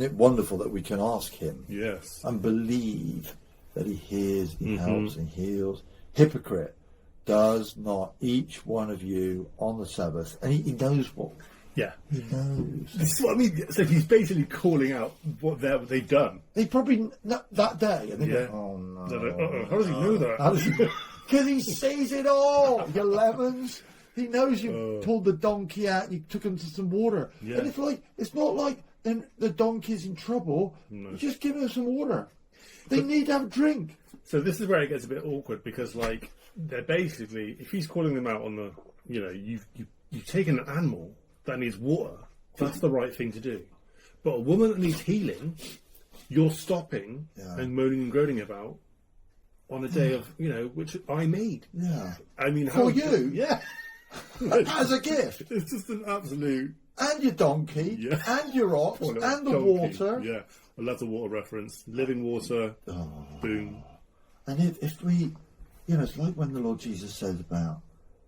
Isn't it wonderful that we can ask him? Yes. And believe that he hears, he helps, and heals. Hypocrite, does not each one of you on the Sabbath, and he knows what. Yeah. He knows. This is what I mean. So he's basically calling out what they've done. He probably that day, and they Yeah. go, "Oh no! They're like, how does he know that? Because he sees it all. You lemons. He knows you pulled the donkey out. And you took him to some water, Yeah. and it's not like then the donkey's in trouble. No. You just give him some water. They need to have a drink. So this is where it gets a bit awkward because, like, they're basically, if he's calling them out on the, you've taken an animal that needs water, that's the right thing to do. But a woman that needs healing, you're stopping and moaning and groaning about on a day of, which I made. Yeah. I mean, For you? Yeah. As a gift. It's just an absolute... And your donkey, and your ox, and the donkey. water. Yeah, I love the water reference. Living water, boom. And if we, it's like when the Lord Jesus says about,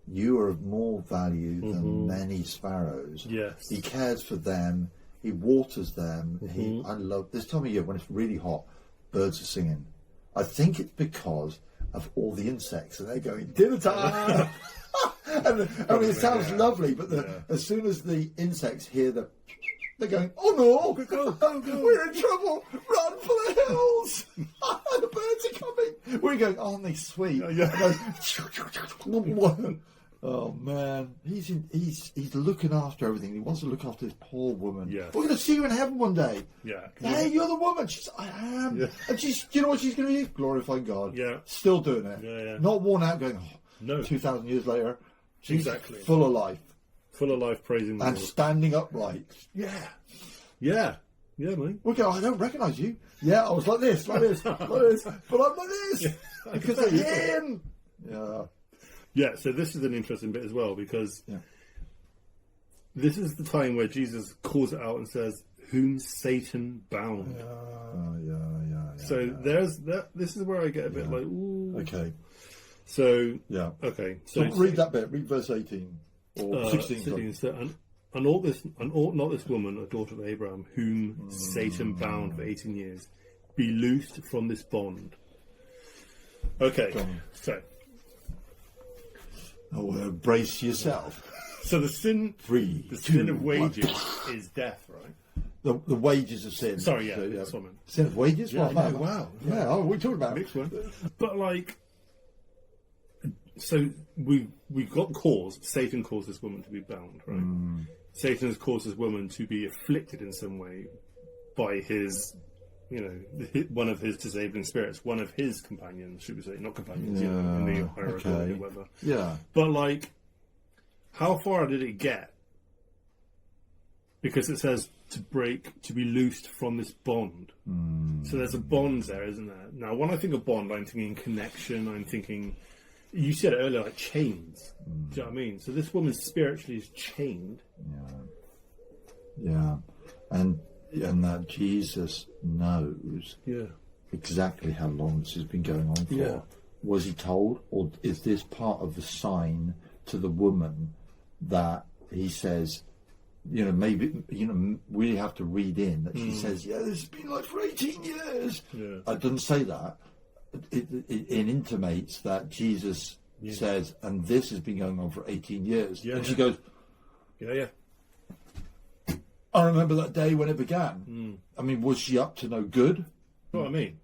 you are of more value than many sparrows. Yes. He cares for them. He waters them. I love this time of year when it's really hot, birds are singing. I think it's because of all the insects, and they're going, dinner time! And I mean, it sounds lovely, but as soon as the insects hear they're going, oh no, we're in trouble, run for the hills, the birds are coming. We're going, oh, aren't they sweet? Oh man, he's looking after everything. He wants to look after this poor woman. Yeah. We're going to see her in heaven one day. Yeah. Hey, you're the woman. She's, I am. Yeah. And she's, you know what she's going to do? Glorifying God. Yeah. Still doing it. Yeah. Not worn out going, no. 2,000 years later. She's exactly. full of life. Full of life, praising the and Lord. Standing upright. Yeah, mate. We go, I don't recognise you. Yeah, I was like this, but I'm like this because of him. Yeah. So this is an interesting bit as well because this is the time where Jesus calls it out and says, "Whom Satan bound." So there's that. This is where I get a bit like, ooh. Okay. So okay. So read that bit. Read verse 18 or 16. So, and ought not this woman, a daughter of Abraham, whom Satan bound for 18 years, be loosed from this bond? Okay. So. Brace yourself. So the sin of wages is death, right? The wages of sin. Sorry, that's what I meant. Sin of wages? Yeah, wow. Yeah, oh, we're talking about mixed one. But like, so we've got cause. Satan caused this woman to be bound, right? Satan has caused this woman to be afflicted in some way by his, one of his disabling spirits, one of his companions, should we say, not companions, in the hierarchy or whatever. Yeah. But like, how far did it get? Because it says to be loosed from this bond. So there's a bond there, isn't there? Now, when I think of bond, I'm thinking connection. I'm thinking, you said it earlier, like chains. Do you know what I mean? So this woman spiritually is chained. Yeah. And that Jesus knows exactly how long this has been going on for. Yeah. Was he told, or is this part of the sign to the woman that he says, maybe, we have to read in that she says, this has been like for 18 years. Yeah. I didn't say that. It intimates that Jesus says, and this has been going on for 18 years. And she goes, I remember that day when it began. I mean, was she up to no good? Know what I mean?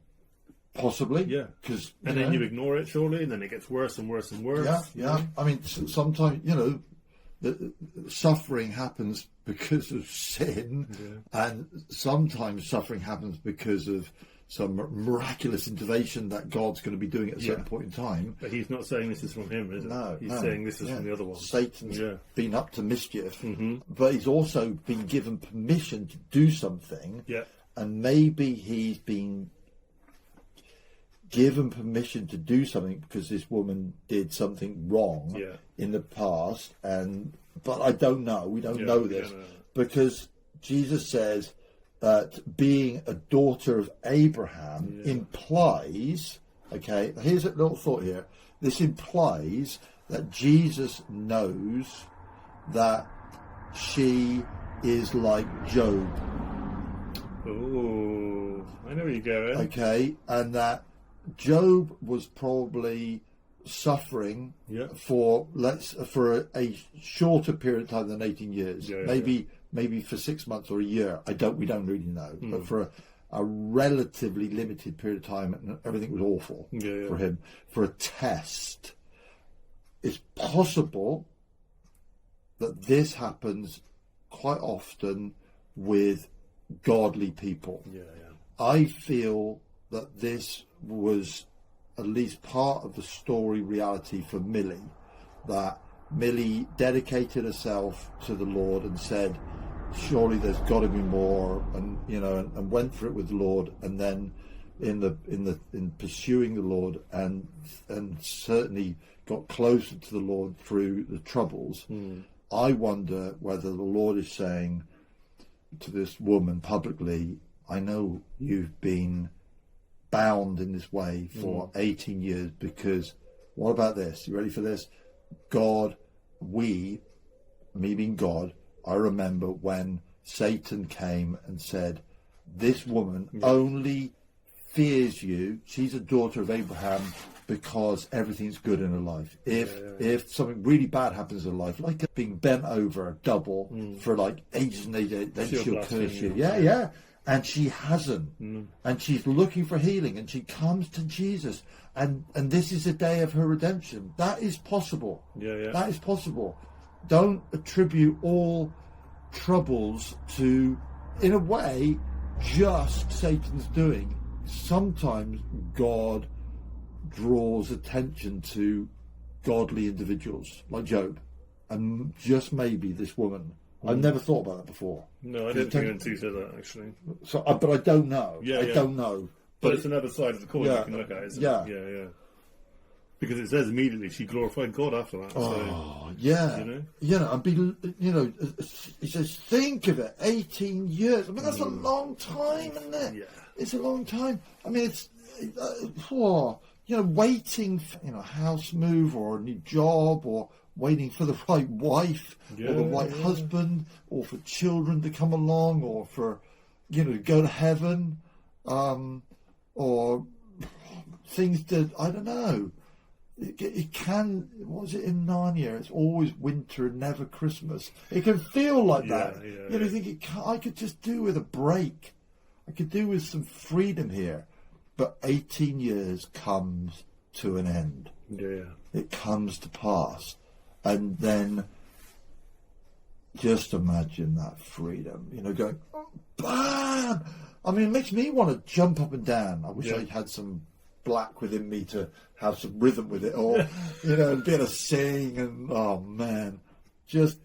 Possibly. Yeah. And then you ignore it, surely, and then it gets worse and worse and worse. Yeah. I mean, sometimes, the suffering happens because of sin, and sometimes suffering happens because of some miraculous intervention that God's going to be doing at a certain point in time. But he's not saying this is from him, is it? No. He's saying this is from the other one. Satan's been up to mischief, but he's also been given permission to do something. Yeah. And maybe he's been given permission to do something because this woman did something wrong in the past, but I don't know. We don't know this because Jesus says that being a daughter of Abraham implies. Okay, here's a little thought here. This implies that Jesus knows that she is like Job. Oh, I know where you're going. Okay, and that Job was probably suffering for a shorter period of time than 18 years. Maybe for 6 months or a year. We don't really know, but for a relatively limited period of time, and everything was awful for him. For a test, it's possible that this happens quite often with godly people. I feel that this was at least part of the story reality for Millie, that Millie dedicated herself to the Lord and said, surely there's got to be more, and and went for it with the Lord, and then in pursuing the Lord and certainly got closer to the Lord through the troubles. I wonder whether the Lord is saying to this woman publicly, I know you've been bound in this way for 18 years, because what about this? You ready for this? God, me being God, I remember when Satan came and said, this woman only fears you. She's a daughter of Abraham because everything's good in her life. If something really bad happens in her life, like being bent over double for like ages and ages, then she'll curse you. And she hasn't. And she's looking for healing, and she comes to Jesus. And this is a day of her redemption. That is possible. That is possible. Don't attribute all troubles to, in a way, just Satan's doing. Sometimes God draws attention to godly individuals like Job, and just maybe this woman. I've never thought about that before. No, I didn't think until you said that, actually. So, but I don't know. I don't know. But it's another side of the coin you can look at, isn't it? Because it says immediately she glorified God after that. It says, think of it, 18 years. I mean, that's a long time, isn't it? It's a long time. I mean, it's waiting for a house move or a new job, or waiting for the right wife or the right husband, or for children to come along, or for to go to heaven, or things that I don't know. It can. What was it in Narnia? It's always winter and never Christmas. It can feel like that. You think I could just do with a break. I could do with some freedom here. But 18 years comes to an end. It comes to pass. And then just imagine that freedom, going, bam! I mean, it makes me want to jump up and down. I wish I had some black within me to have some rhythm with it, or, and be able to sing, and, oh, man, just,